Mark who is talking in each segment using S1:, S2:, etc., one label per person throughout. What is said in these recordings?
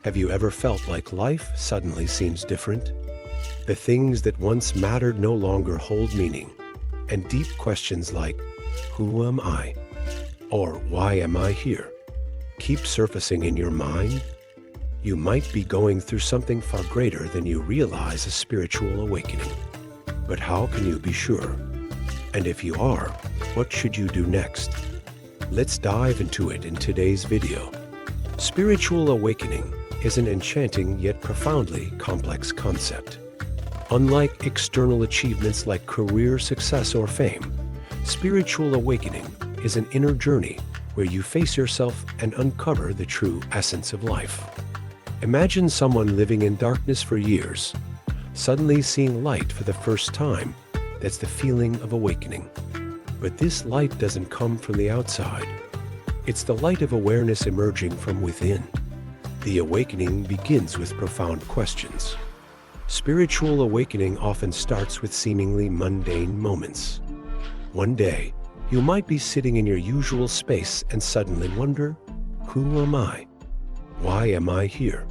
S1: Have you ever felt like life suddenly seems different? The things that once mattered no longer hold meaning, and deep questions like, who am I? Or why am I here? Keep surfacing in your mind. You might be going through something far greater than you realize, a spiritual awakening. But how can you be sure? And if you are, what should you do next? Let's dive into it in today's video. Spiritual awakening is an enchanting yet profoundly complex concept. Unlike external achievements like career success or fame, spiritual awakening is an inner journey where you face yourself and uncover the true essence of life. Imagine someone living in darkness for years, suddenly seeing light for the first time. That's the feeling of awakening. But this light doesn't come from the outside. It's the light of awareness emerging from within. The awakening begins with profound questions. Spiritual awakening often starts with seemingly mundane moments. One day, you might be sitting in your usual space and suddenly wonder, who am I? Why am I here?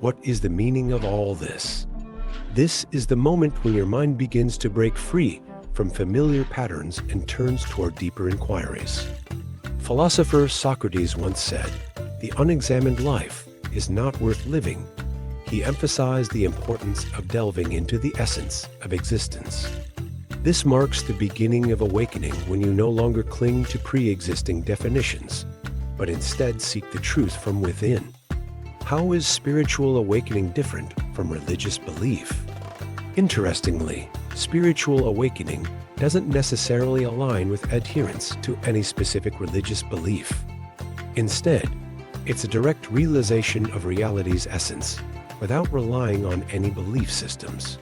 S1: What is the meaning of all this? This is the moment when your mind begins to break free from familiar patterns and turns toward deeper inquiries. Philosopher Socrates once said, "The unexamined life is not worth living." He emphasized the importance of delving into the essence of existence. This marks the beginning of awakening when you no longer cling to pre-existing definitions, but instead seek the truth from within. How is spiritual awakening different from religious belief? Interestingly, spiritual awakening doesn't necessarily align with adherence to any specific religious belief. Instead, it's a direct realization of reality's essence without relying on any belief systems.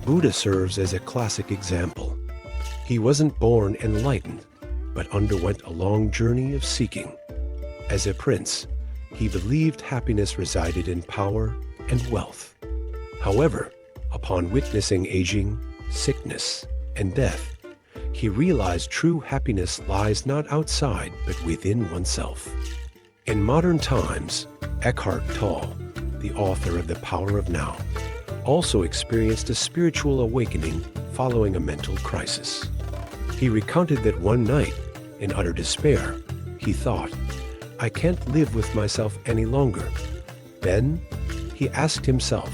S1: Buddha serves as a classic example. He wasn't born enlightened, but underwent a long journey of seeking. As a prince, he believed happiness resided in power and wealth. However, upon witnessing aging, sickness, and death, he realized true happiness lies not outside but within oneself. In modern times, Eckhart Tolle, the author of The Power of Now, also experienced a spiritual awakening following a mental crisis. He recounted that one night, in utter despair, he thought, "I can't live with myself any longer." Then, he asked himself,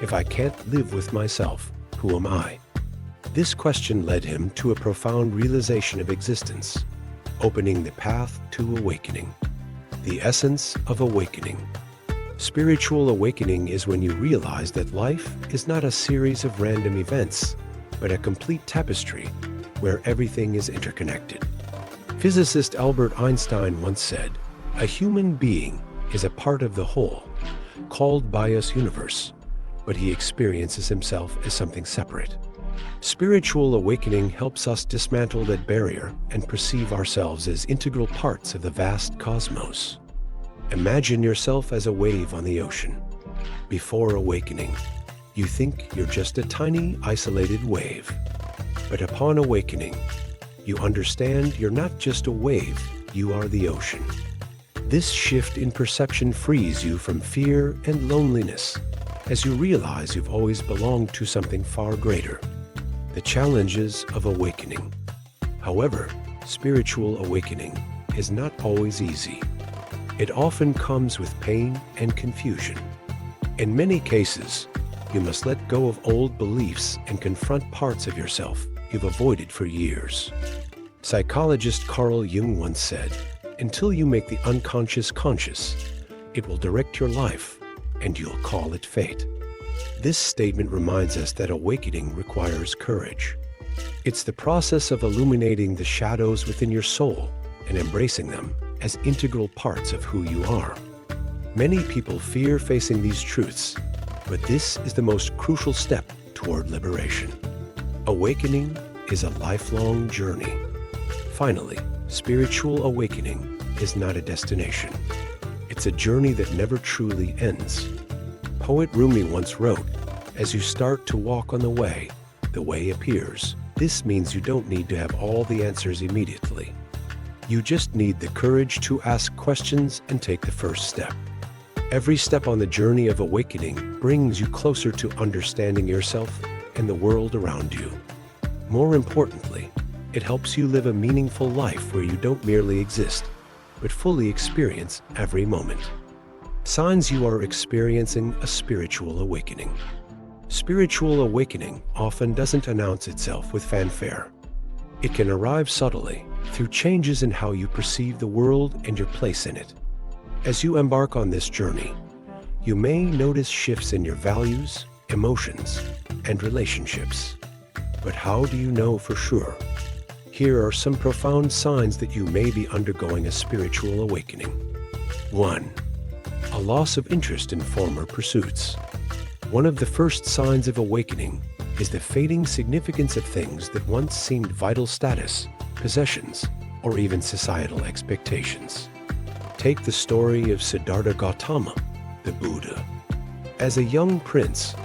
S1: "If I can't live with myself, who am I?" This question led him to a profound realization of existence, opening the path to awakening. The essence of awakening. Spiritual awakening is when you realize that life is not a series of random events, but a complete tapestry where everything is interconnected. Physicist Albert Einstein once said, "A human being is a part of the whole, called by us universe, but he experiences himself as something separate." Spiritual awakening helps us dismantle that barrier and perceive ourselves as integral parts of the vast cosmos. Imagine yourself as a wave on the ocean. Before awakening, you think you're just a tiny, isolated wave. But upon awakening, you understand you're not just a wave, you are the ocean. This shift in perception frees you from fear and loneliness, as you realize you've always belonged to something far greater. The challenges of awakening. However, spiritual awakening is not always easy. It often comes with pain and confusion. In many cases, you must let go of old beliefs and confront parts of yourself you've avoided for years. Psychologist Carl Jung once said, "Until you make the unconscious conscious, it will direct your life, and you'll call it fate." This statement reminds us that awakening requires courage. It's the process of illuminating the shadows within your soul and embracing them as integral parts of who you are. Many people fear facing these truths, but this is the most crucial step toward liberation. Awakening is a lifelong journey. Finally, spiritual awakening is not a destination. It's a journey that never truly ends. Poet Rumi once wrote, "As you start to walk on the way appears." This means you don't need to have all the answers immediately. You just need the courage to ask questions and take the first step. Every step on the journey of awakening brings you closer to understanding yourself and the world around you. More importantly, it helps you live a meaningful life where you don't merely exist, but fully experience every moment. Signs you are experiencing a spiritual awakening. Spiritual awakening often doesn't announce itself with fanfare. It can arrive subtly through changes in how you perceive the world and your place in it. As you embark on this journey, you may notice shifts in your values, emotions, and relationships. But how do you know for sure? Here are some profound signs that you may be undergoing a spiritual awakening. 1. A loss of interest in former pursuits. One of the first signs of awakening is the fading significance of things that once seemed vital status, possessions, or even societal expectations. Take the story of Siddhartha Gautama, the Buddha. As a young prince,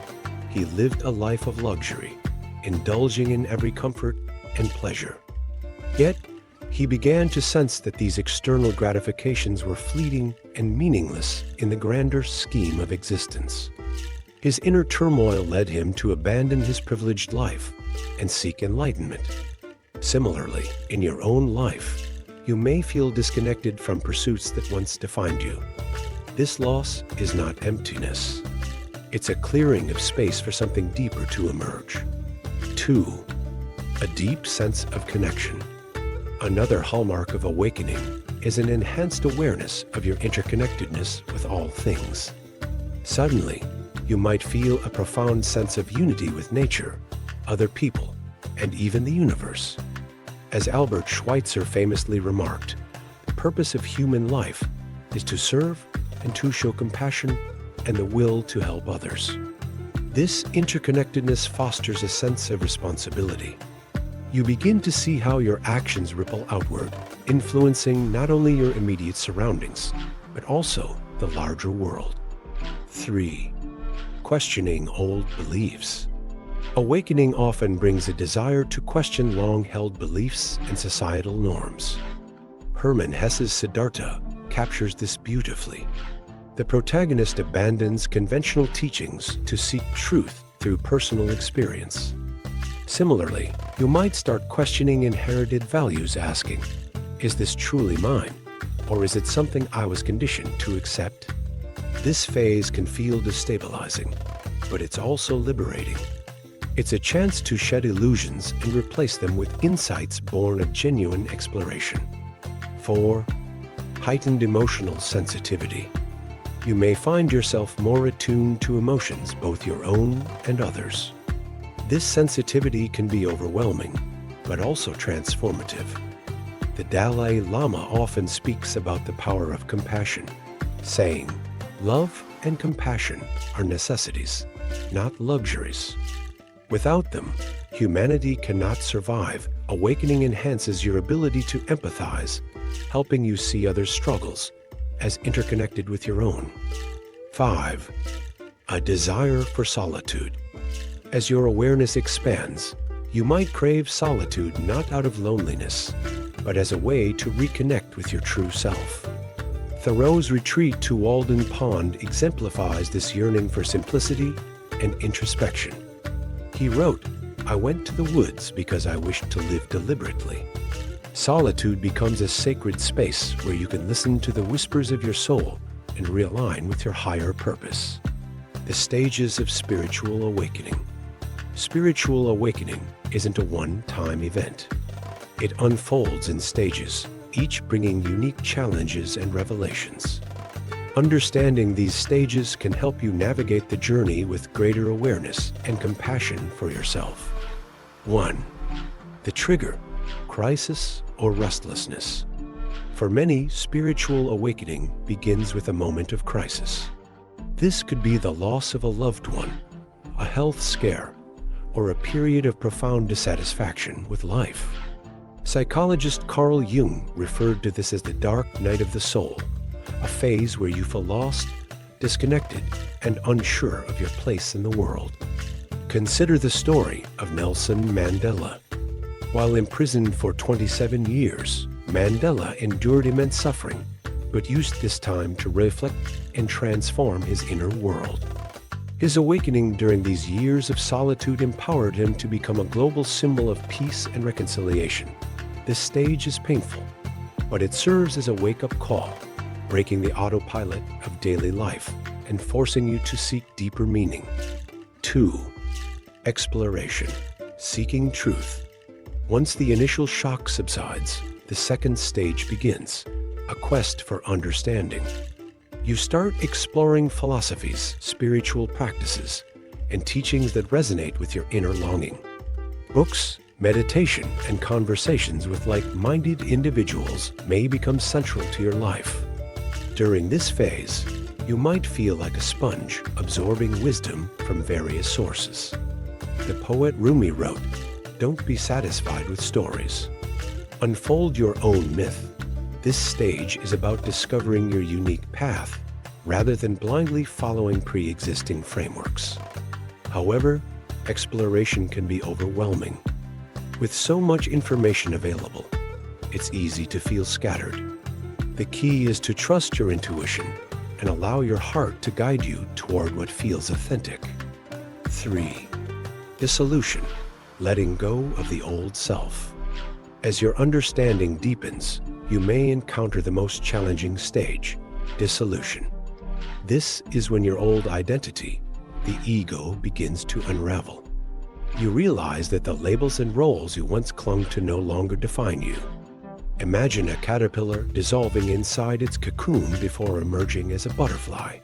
S1: he lived a life of luxury, indulging in every comfort and pleasure. Yet, he began to sense that these external gratifications were fleeting and meaningless in the grander scheme of existence. His inner turmoil led him to abandon his privileged life and seek enlightenment. Similarly, in your own life, you may feel disconnected from pursuits that once defined you. This loss is not emptiness. It's a clearing of space for something deeper to emerge. 2. A deep sense of connection. Another hallmark of awakening is an enhanced awareness of your interconnectedness with all things. Suddenly, you might feel a profound sense of unity with nature, other people, and even the universe. As Albert Schweitzer famously remarked, the purpose of human life is to serve and to show compassion and the will to help others. This interconnectedness fosters a sense of responsibility. You begin to see how your actions ripple outward, influencing not only your immediate surroundings, but also the larger world. 3. Questioning old beliefs. Awakening often brings a desire to question long-held beliefs and societal norms. Hermann Hesse's Siddhartha captures this beautifully. The protagonist abandons conventional teachings to seek truth through personal experience. Similarly, you might start questioning inherited values, asking, is this truly mine, or is it something I was conditioned to accept? This phase can feel destabilizing, but it's also liberating. It's a chance to shed illusions and replace them with insights born of genuine exploration. 4. Heightened emotional sensitivity. You may find yourself more attuned to emotions, both your own and others. This sensitivity can be overwhelming, but also transformative. The Dalai Lama often speaks about the power of compassion, saying, "Love and compassion are necessities, not luxuries. Without them, humanity cannot survive." Awakening enhances your ability to empathize, helping you see others' struggles as interconnected with your own. 5. A desire for solitude. As your awareness expands, you might crave solitude not out of loneliness, but as a way to reconnect with your true self. Thoreau's retreat to Walden Pond exemplifies this yearning for simplicity and introspection. He wrote, "I went to the woods because I wished to live deliberately." Solitude becomes a sacred space where you can listen to the whispers of your soul and realign with your higher purpose. The stages of spiritual awakening. Spiritual awakening isn't a one-time event. It unfolds in stages, each bringing unique challenges and revelations. Understanding these stages can help you navigate the journey with greater awareness and compassion for yourself. 1. The trigger, crisis or restlessness. For many, spiritual awakening begins with a moment of crisis. This could be the loss of a loved one, a health scare, or a period of profound dissatisfaction with life. Psychologist Carl Jung referred to this as the dark night of the soul, a phase where you feel lost, disconnected, and unsure of your place in the world. Consider the story of Nelson Mandela. While imprisoned for 27 years, Mandela endured immense suffering, but used this time to reflect and transform his inner world. His awakening during these years of solitude empowered him to become a global symbol of peace and reconciliation. This stage is painful, but it serves as a wake-up call, breaking the autopilot of daily life and forcing you to seek deeper meaning. 2. Exploration. Seeking truth. Once the initial shock subsides, the second stage begins, a quest for understanding. You start exploring philosophies, spiritual practices, and teachings that resonate with your inner longing. Books, meditation, and conversations with like-minded individuals may become central to your life. During this phase, you might feel like a sponge, absorbing wisdom from various sources. The poet Rumi wrote, "Don't be satisfied with stories. Unfold your own myth." This stage is about discovering your unique path, rather than blindly following pre-existing frameworks. However, exploration can be overwhelming. With so much information available, it's easy to feel scattered. The key is to trust your intuition and allow your heart to guide you toward what feels authentic. 3. Dissolution. Letting go of the old self. As your understanding deepens, you may encounter the most challenging stage, dissolution. This is when your old identity, the ego, begins to unravel. You realize that the labels and roles you once clung to no longer define you. Imagine a caterpillar dissolving inside its cocoon before emerging as a butterfly.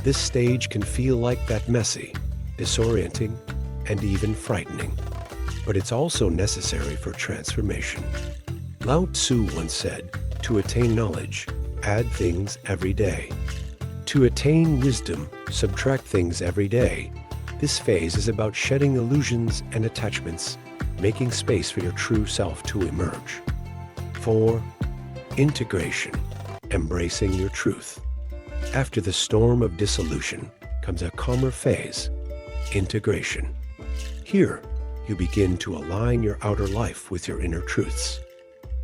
S1: This stage can feel like that, messy, disorienting, and even frightening. But it's also necessary for transformation. Lao Tzu once said, "To attain knowledge, add things every day. To attain wisdom, subtract things every day." This phase is about shedding illusions and attachments, making space for your true self to emerge. 4. Integration. Embracing your truth. After the storm of dissolution comes a calmer phase, integration. Here, you begin to align your outer life with your inner truths.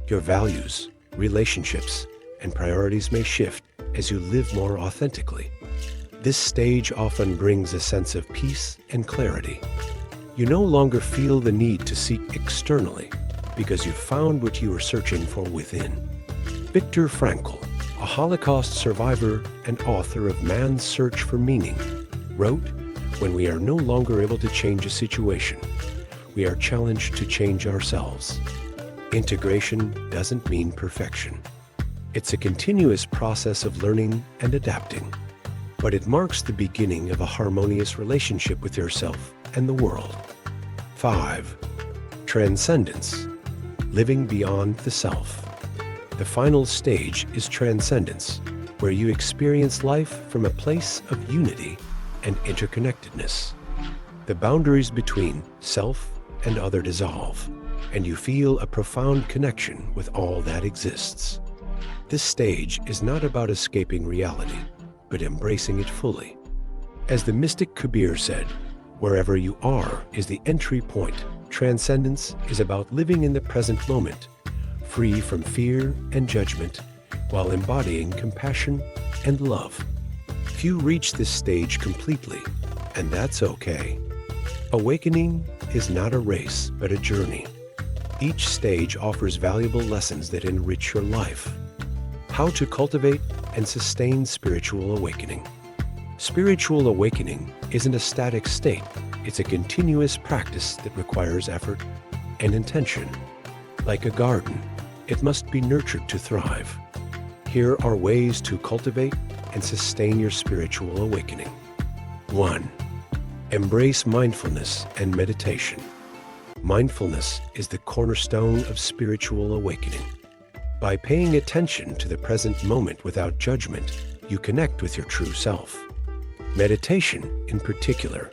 S1: Your values, relationships, and priorities may shift as you live more authentically. This stage often brings a sense of peace and clarity. You no longer feel the need to seek externally because you've found what you were searching for within. Viktor Frankl, a Holocaust survivor and author of Man's Search for Meaning, wrote, "When we are no longer able to change a situation, we are challenged to change ourselves." Integration doesn't mean perfection. It's a continuous process of learning and adapting, but it marks the beginning of a harmonious relationship with yourself and the world. 5. Transcendence. Living beyond the self. The final stage is transcendence, where you experience life from a place of unity and interconnectedness. The boundaries between self and other dissolve, and you feel a profound connection with all that exists. This stage is not about escaping reality, but embracing it fully. As the mystic Kabir said, "Wherever you are is the entry point." Transcendence is about living in the present moment, free from fear and judgment, while embodying compassion and love. Few reach this stage completely, and that's okay. Awakening is not a race, but a journey. Each stage offers valuable lessons that enrich your life. How to cultivate and sustain spiritual awakening. Spiritual awakening isn't a static state. It's a continuous practice that requires effort and intention. Like a garden, it must be nurtured to thrive. Here are ways to cultivate and sustain your spiritual awakening. 1. Embrace mindfulness and meditation. Mindfulness is the cornerstone of spiritual awakening. By paying attention to the present moment without judgment, you connect with your true self. Meditation, in particular,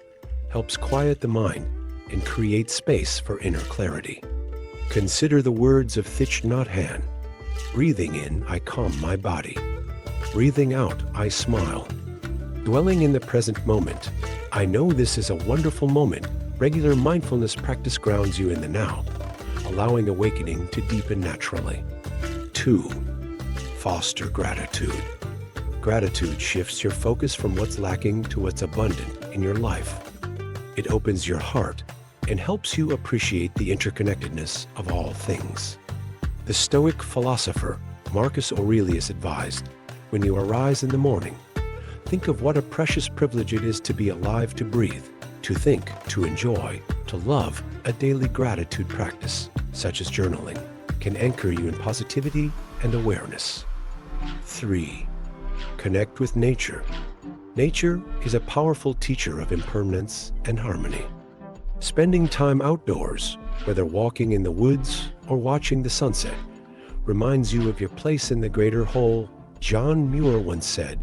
S1: helps quiet the mind and create space for inner clarity. Consider the words of Thich Nhat Hanh. Breathing in, I calm my body. Breathing out, I smile. Dwelling in the present moment, I know this is a wonderful moment. Regular mindfulness practice grounds you in the now, allowing awakening to deepen naturally. 2. Foster gratitude. Gratitude shifts your focus from what's lacking to what's abundant in your life. It opens your heart and helps you appreciate the interconnectedness of all things. The Stoic philosopher Marcus Aurelius advised, when you arise in the morning, think of what a precious privilege it is to be alive, to breathe, to think, to enjoy, to love. A daily gratitude practice, such as journaling, can anchor you in positivity and awareness. 3. Connect with nature. Nature is a powerful teacher of impermanence and harmony. Spending time outdoors, whether walking in the woods or watching the sunset, reminds you of your place in the greater whole. John Muir once said,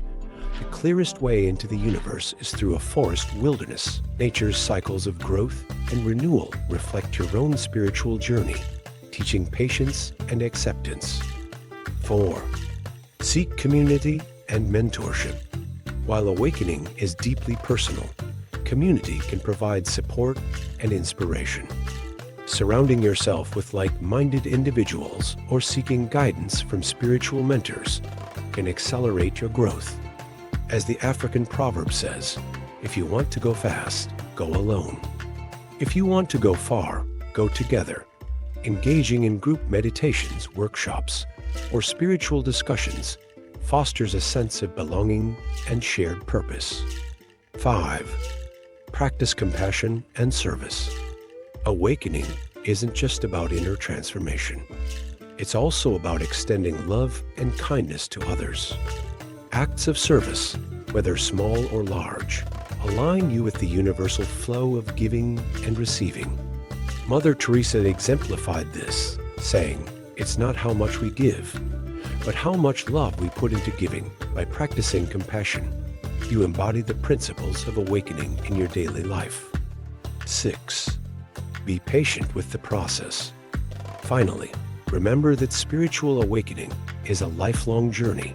S1: "The clearest way into the universe is through a forest wilderness." Nature's cycles of growth and renewal reflect your own spiritual journey, teaching patience and acceptance. 4. Seek community and mentorship. While awakening is deeply personal, community can provide support and inspiration. Surrounding yourself with like-minded individuals or seeking guidance from spiritual mentors can accelerate your growth. As the African proverb says, if you want to go fast, go alone. If you want to go far, go together. Engaging in group meditations, workshops, or spiritual discussions fosters a sense of belonging and shared purpose. 5. Practice compassion and service. Awakening isn't just about inner transformation. It's also about extending love and kindness to others. Acts of service, whether small or large, align you with the universal flow of giving and receiving. Mother Teresa exemplified this, saying, "It's not how much we give, but how much love we put into giving." By practicing compassion, you embody the principles of awakening in your daily life. 6. Be patient with the process. Finally, remember that spiritual awakening is a lifelong journey,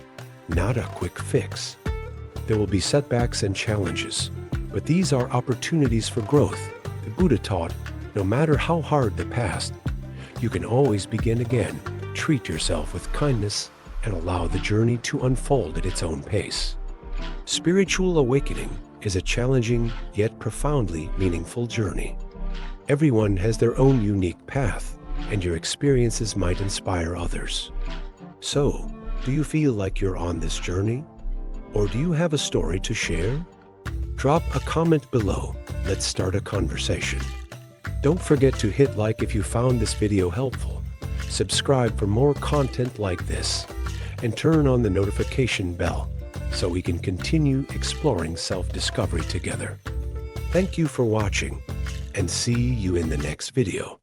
S1: not a quick fix. There will be setbacks and challenges, but these are opportunities for growth. The Buddha taught, no matter how hard the past, you can always begin again. Treat yourself with kindness and allow the journey to unfold at its own pace. Spiritual awakening is a challenging yet profoundly meaningful journey. Everyone has their own unique path, and your experiences might inspire others. So, do you feel like you're on this journey? Or do you have a story to share? Drop a comment below. Let's start a conversation. Don't forget to hit like if you found this video helpful. Subscribe for more content like this, and turn on the notification bell so we can continue exploring self-discovery together. Thank you for watching, and see you in the next video.